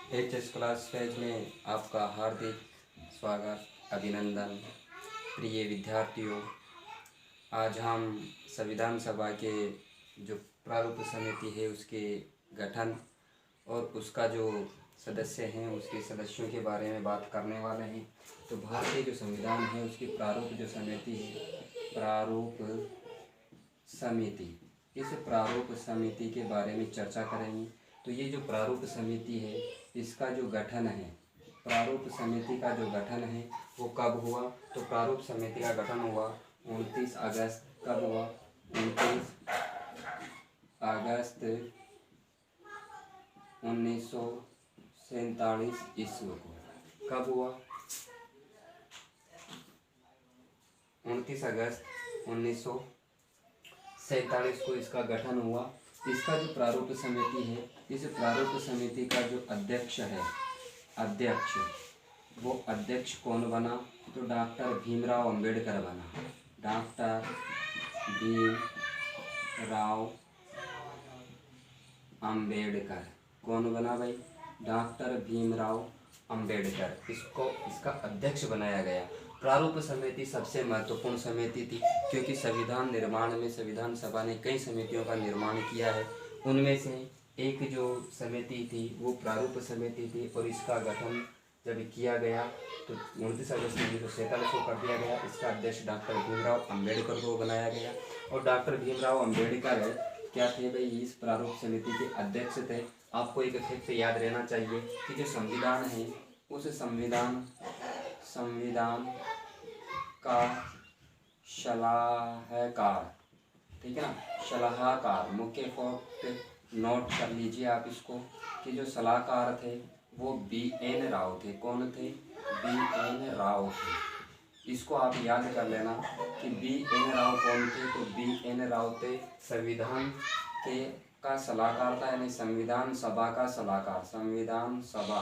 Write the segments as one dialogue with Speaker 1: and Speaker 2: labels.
Speaker 1: HS class phase में आपका हार्दिक स्वागत अभिनंदन। प्रिय विद्यार्थियों, आज हम संविधान सभा के जो प्रारूप समिति है उसके गठन और उसका जो सदस्य हैं उसके सदस्यों के बारे में बात करने वाले हैं। तो भारतीय जो संविधान है उसकी प्रारूप जो समिति है, प्रारूप समिति, इस प्रारूप समिति के बारे में चर्चा करेंगे। तो ये जो प्रारूप समिति है इसका जो गठन है, प्रारूप समिति का जो गठन है वो कब हुआ? तो प्रारूप समिति का गठन हुआ 29 अगस्त। कब हुआ? 29 अगस्त 1947 ईस्वी को। कब हुआ? 29 अगस्त 1947 को इसका गठन हुआ। इसका जो प्रारूप समिति है, इस प्रारूप समिति का जो अध्यक्ष है, वो अध्यक्ष कौन बना? तो डॉक्टर भीमराव अंबेडकर बना। डॉक्टर भीमराव अंबेडकर कौन बना भाई? डॉक्टर भीमराव अंबेडकर इसका अध्यक्ष बनाया गया। प्रारूप समिति सबसे महत्वपूर्ण समिति थी क्योंकि संविधान निर्माण में संविधान सभा ने कई समितियों का निर्माण किया है। उनमें से एक जो समिति थी वो प्रारूप समिति थी और इसका गठन जब किया गया तो 29 अगस्त 1947 को कर दिया गया। इसका अध्यक्ष डॉक्टर भीमराव अंबेडकर को बनाया गया और डॉक्टर भीमराव अंबेडकर क्या थे भाई? इस प्रारूप समिति के अध्यक्ष थे। आपको एक फैक्ट याद रहना चाहिए कि जो संविधान है उस संविधान का सलाहकार, ठीक है ना, सलाहकार, मुख्य फैक्ट नोट कर लीजिए आप इसको कि जो सलाहकार थे वो BN राव थे। कौन थे? BN राव थे। इसको आप याद कर लेना कि BN राव कौन थे? तो BN राव थे संविधान का सलाहकार था, यानी संविधान सभा का सलाहकार। संविधान सभा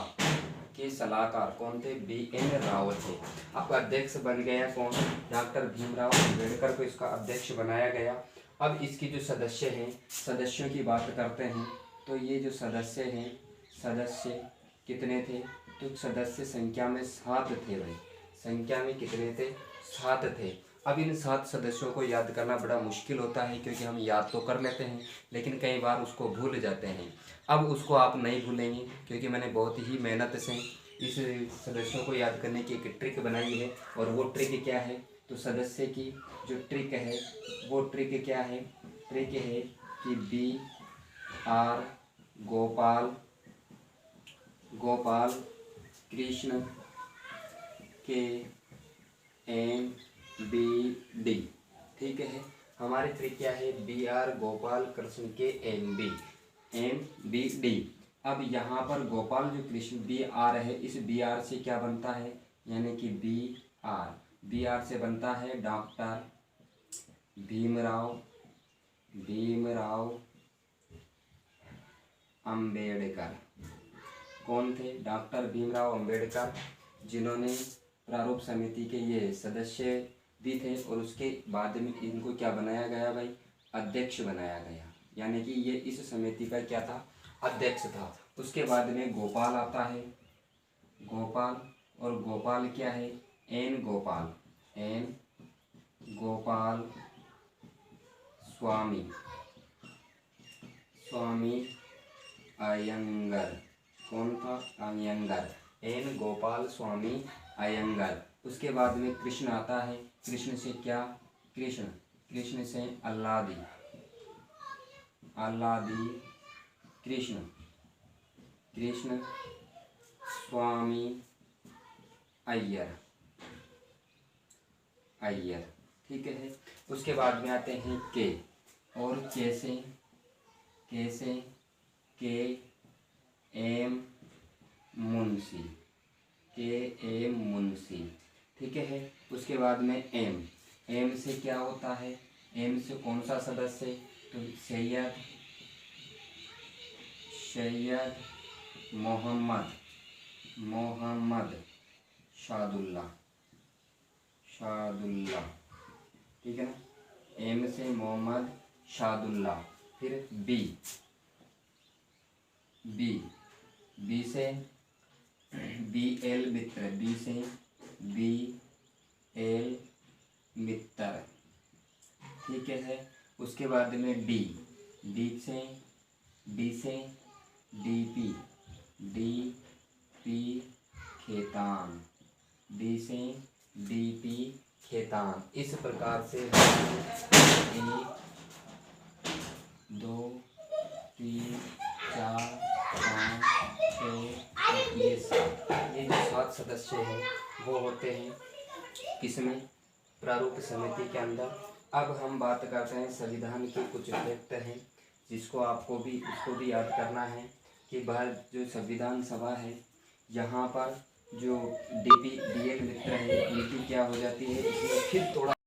Speaker 1: के सलाहकार कौन थे? BN राव थे। आपका अध्यक्ष बन गया कौन? डॉक्टर भीमराव अंबेडकर को इसका अध्यक्ष बनाया गया। अब इसके जो सदस्य हैं, सदस्यों की बात करते हैं। तो ये जो सदस्य हैं, सदस्य कितने थे? तो सदस्य संख्या में 7 थे भाई। संख्या में कितने थे? 7 थे। अब इन 7 सदस्यों को याद करना बड़ा मुश्किल होता है क्योंकि हम याद तो कर लेते हैं लेकिन कई बार उसको भूल जाते हैं। अब उसको आप नहीं भूलेंगे क्योंकि मैंने बहुत ही मेहनत से इस सदस्यों को याद करने की एक ट्रिक बनाई है। और वो ट्रिक क्या है? तो सदस्य की जो ट्रिक है वो ट्रिक क्या है? ट्रिक है कि BR गोपाल कृष्ण KMBD, ठीक है। हमारी ट्रिक क्या है? BR Gopal Krishna KMBD। अब यहाँ पर गोपाल जो कृष्ण BR है, इस BR से क्या बनता है? यानी कि BR से बनता है डॉक्टर भीमराव अंबेडकर। कौन थे? डॉक्टर भीमराव अंबेडकर, जिन्होंने प्रारूप समिति के ये सदस्य भी थे और उसके बाद में इनको क्या बनाया गया भाई? अध्यक्ष बनाया गया। यानी कि ये इस समिति का क्या था? अध्यक्ष था। उसके बाद में गोपाल आता है, गोपाल, और गोपाल क्या है? N गोपाल स्वामी अयंगर। कौन था? अयंगर। N गोपाल स्वामी अयंगर। उसके बाद में कृष्ण आता है। कृष्ण से क्या? कृष्ण से अल्लादी कृष्ण स्वामी अय्यर, ठीक है। उसके बाद में आते हैं के, और कैसे KM मुंशी, ठीक है। उसके बाद में M से क्या होता है? M से कौन सा सदस्य? तो सैयद मोहम्मद शादुल्ला, ठीक है ना। M से मोहम्मद शादुल्ला। फिर B से बी एल मित्र, बी से बी एल मित्र, ठीक है। उसके बाद में डी, डी से डी पी खेतान, डी से डी पी खेतान। इस प्रकार से 1 2 3 4 5 6 ये 7, ये जो 7 सदस्य हैं वो होते हैं किसमें, प्रारूप समिति के अंदर। अब हम बात करते हैं संविधान के कुछ फैक्ट हैं जिसको आपको भी उसको भी याद करना है कि भारत जो संविधान सभा है यहाँ पर जो डीएल मित्र है उनकी क्या हो जाती है, इसमें फिर थोड़ा